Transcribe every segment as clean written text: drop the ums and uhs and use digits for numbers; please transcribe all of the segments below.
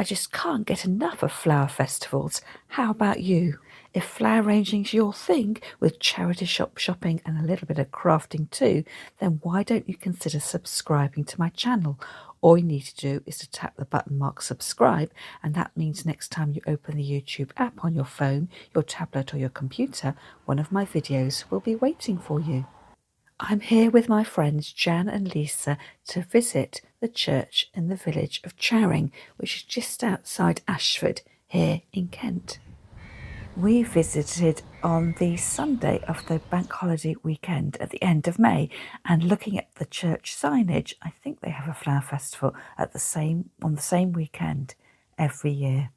I just can't get enough of flower festivals. How about you? If flower arranging's your thing, with charity shopping and a little bit of crafting too, then why don't you consider subscribing to my channel? All you need to do is to tap the button marked subscribe, and that means next time you open the YouTube app on your phone, your tablet or your computer, one of my videos will be waiting for you. I'm here with my friends Jan and Lisa to visit the church in the village of Charing, which is just outside Ashford here in Kent. We visited on the Sunday of the bank holiday weekend at the end of May, and looking at the church signage, I think they have a flower festival on the same weekend every year.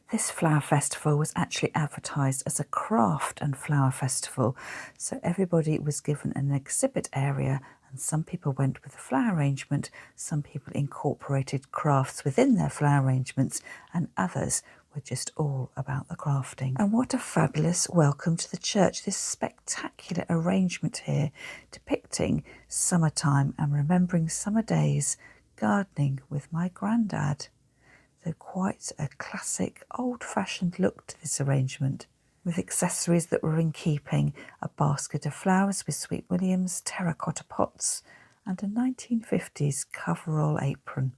This flower festival was actually advertised as a craft and flower festival, so everybody was given an exhibit area, and some people went with the flower arrangement, some people incorporated crafts within their flower arrangements, and others were just all about the crafting. And what a fabulous welcome to the church, this spectacular arrangement here depicting summertime and remembering summer days gardening with my granddad. So quite a classic old-fashioned look to this arrangement, with accessories that were in keeping: a basket of flowers with sweet williams, terracotta pots and a 1950s coverall apron.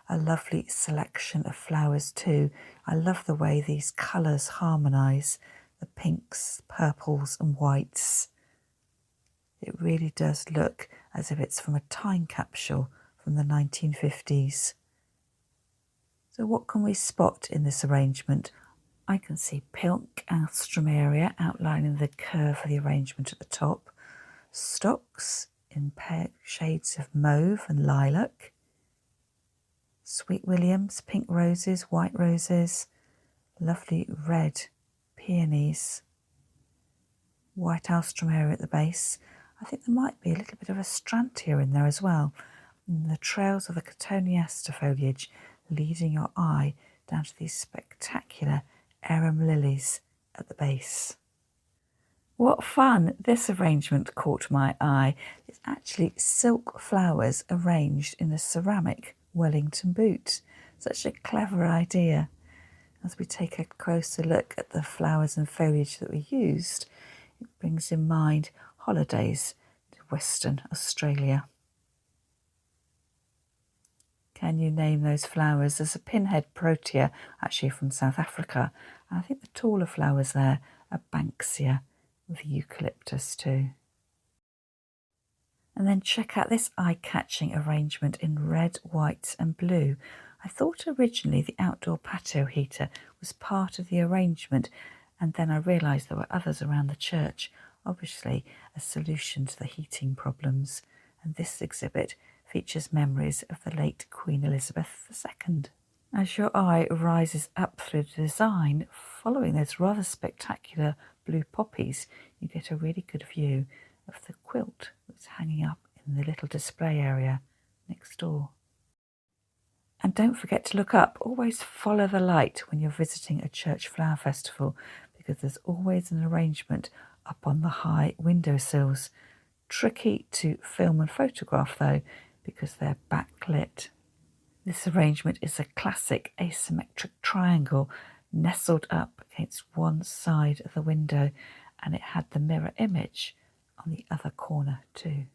A lovely selection of flowers too. I love the way these colours harmonise, the pinks, purples and whites. It really does look as if it's from a time capsule from the 1950s. So what can we spot in this arrangement? I can see pink alstroemeria outlining the curve of the arrangement at the top, stocks in pale shades of mauve and lilac, sweet williams, pink roses, white roses, lovely red peonies, white alstroemeria at the base. I think there might be a little bit of a astrantia in there as well. And the trails of the cotoneaster foliage leading your eye down to these spectacular arum lilies at the base. What fun! This arrangement caught my eye. It's actually silk flowers arranged in a ceramic Wellington boot. Such a clever idea. As we take a closer look at the flowers and foliage that we used, it brings in mind holidays to Western Australia. Can you name those flowers? There's a pinhead protea, actually from South Africa. And I think the taller flowers there are banksia with eucalyptus too. And then check out this eye-catching arrangement in red, white and blue. I thought originally the outdoor patio heater was part of the arrangement, and then I realised there were others around the church, obviously a solution to the heating problems. And this exhibit features memories of the late Queen Elizabeth II. As your eye rises up through the design, following those rather spectacular blue poppies, you get a really good view of the quilt that's hanging up in the little display area next door. And don't forget to look up. Always follow the light when you're visiting a church flower festival, because there's always an arrangement up on the high windowsills. Tricky to film and photograph though, because they're backlit. This arrangement is a classic asymmetric triangle nestled up against one side of the window, and it had the mirror image on the other corner too.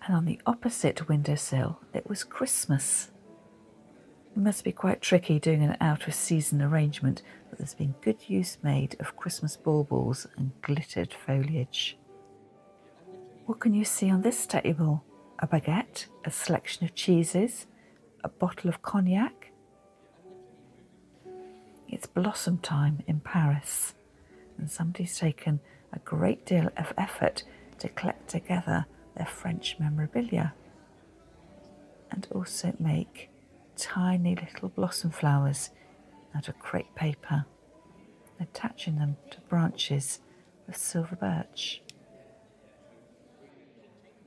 And on the opposite windowsill it was Christmas. It must be quite tricky doing an out of season arrangement, but there's been good use made of Christmas baubles and glittered foliage. What can you see on this table? A baguette, a selection of cheeses, a bottle of cognac. It's blossom time in Paris, and somebody's taken a great deal of effort to collect together their French memorabilia and also make tiny little blossom flowers out of crepe paper, attaching them to branches of silver birch.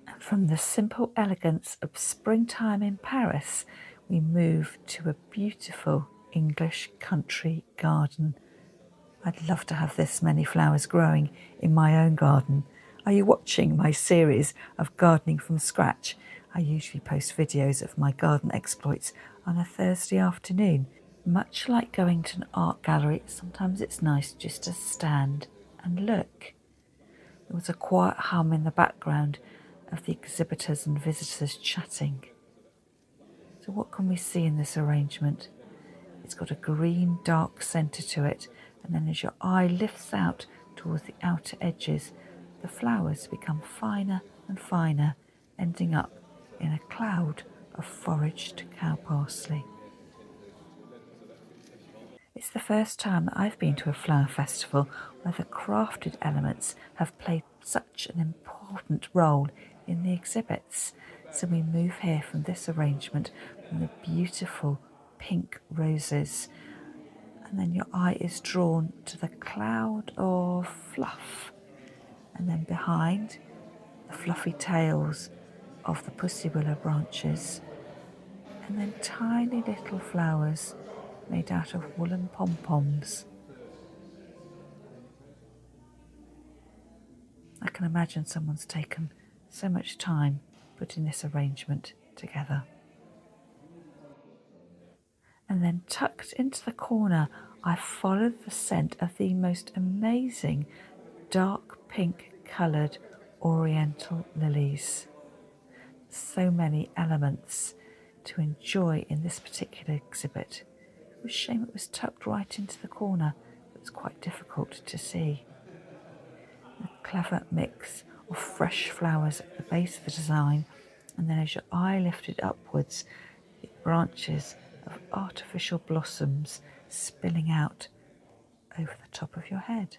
And from the simple elegance of springtime in Paris, we move to a beautiful English country garden. I'd love to have this many flowers growing in my own garden. Are you watching my series of gardening from scratch? I usually post videos of my garden exploits on a Thursday afternoon. Much like going to an art gallery, sometimes it's nice just to stand and look. There was a quiet hum in the background of the exhibitors and visitors chatting. So what can we see in this arrangement? It's got a green dark centre to it, and then as your eye lifts out towards the outer edges, the flowers become finer and finer, ending up in a cloud of foraged cow parsley. It's the first time that I've been to a flower festival where the crafted elements have played such an important role in the exhibits. So we move here from this arrangement, from the beautiful pink roses, and then your eye is drawn to the cloud of fluff, and then behind, the fluffy tails of the pussy willow branches, and then tiny little flowers made out of woolen pom-poms. I can imagine someone's taken so much time putting this arrangement together. And then tucked into the corner, I followed the scent of the most amazing dark pink coloured oriental lilies. So many elements to enjoy in this particular exhibit. It was a shame it was tucked right into the corner. It was quite difficult to see. A clever mix of fresh flowers at the base of the design, and then as your eye lifted upwards, the branches of artificial blossoms spilling out over the top of your head.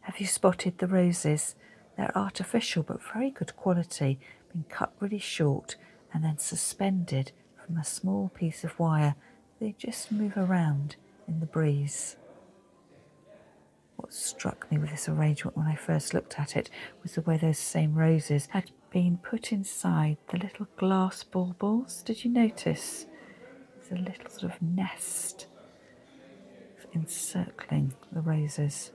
Have you spotted the roses? They're artificial but very good quality, being cut really short and then suspended from a small piece of wire. They just move around in the breeze. What struck me with this arrangement when I first looked at it was the way those same roses had been put inside the little glass baubles. Did you notice? There's a little sort of nest encircling the roses.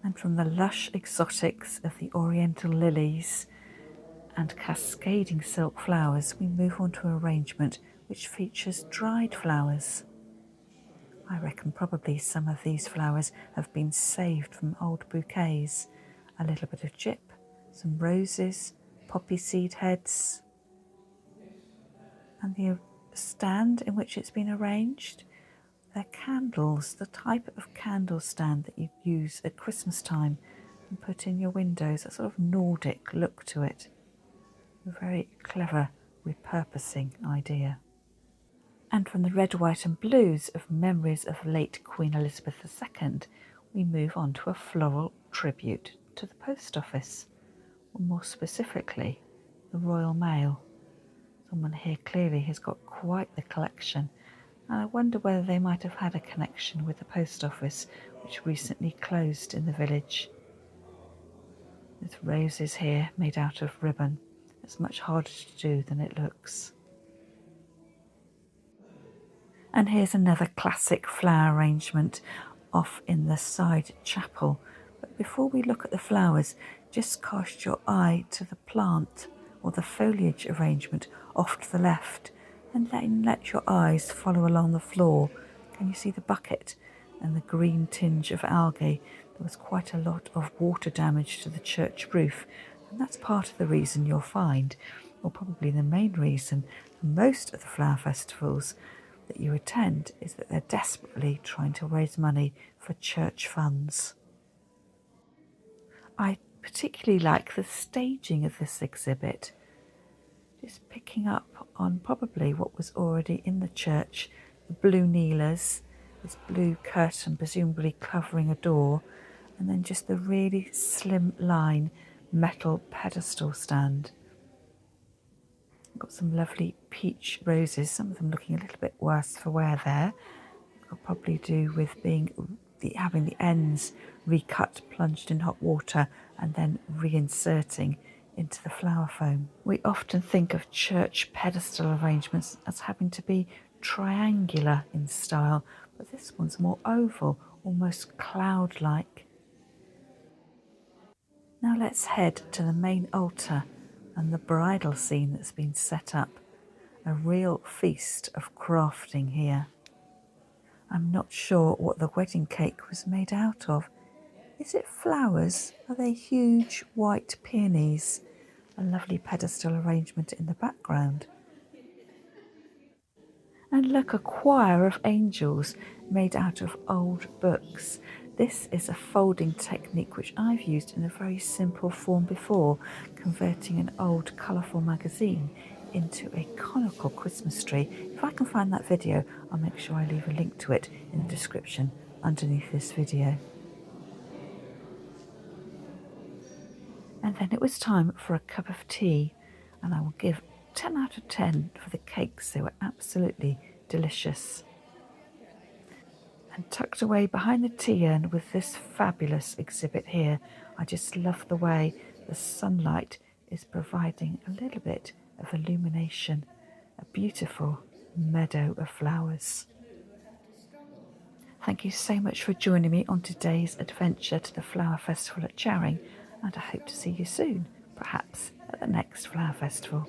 And from the lush exotics of the oriental lilies and cascading silk flowers, we move on to an arrangement which features dried flowers. I reckon probably some of these flowers have been saved from old bouquets. A little bit of gyp, some roses, poppy seed heads, and the stand in which it's been arranged. They're candles, the type of candle stand that you use at Christmas time and put in your windows, a sort of Nordic look to it. A very clever repurposing idea. And from the red, white and blues of memories of late Queen Elizabeth II, we move on to a floral tribute to the post office, or more specifically, the Royal Mail. Someone here clearly has got quite the collection, and I wonder whether they might have had a connection with the post office, which recently closed in the village. There's roses here made out of ribbon. It's much harder to do than it looks. And here's another classic flower arrangement off in the side chapel. But before we look at the flowers, just cast your eye to the plant or the foliage arrangement off to the left, and then let your eyes follow along the floor. Can you see the bucket and the green tinge of algae? There was quite a lot of water damage to the church roof, and that's part of the reason you'll find, or probably the main reason, for most of the flower festivals that you attend is that they're desperately trying to raise money for church funds. I particularly like the staging of this exhibit, just picking up on probably what was already in the church, the blue kneelers, this blue curtain presumably covering a door, and then just the really slim line metal pedestal stand. Got some lovely peach roses, some of them looking a little bit worse for wear there. It'll probably do with having the ends recut, plunged in hot water, and then reinserting into the flower foam. We often think of church pedestal arrangements as having to be triangular in style, but this one's more oval, almost cloud-like. Now let's head to the main altar and the bridal scene that's been set up. A real feast of crafting here. I'm not sure what the wedding cake was made out of. Is it flowers? Are they huge white peonies? A lovely pedestal arrangement in the background. And look, a choir of angels made out of old books. This is a folding technique which I've used in a very simple form before, converting an old colourful magazine into a conical Christmas tree. If I can find that video, I'll make sure I leave a link to it in the description underneath this video. And then it was time for a cup of tea, and I will give 10 out of 10 for the cakes. They were absolutely delicious. And tucked away behind the tea urn with this fabulous exhibit here. I just love the way the sunlight is providing a little bit of illumination. A beautiful meadow of flowers. Thank you so much for joining me on today's adventure to the Flower Festival at Charing, and I hope to see you soon, perhaps at the next Flower Festival.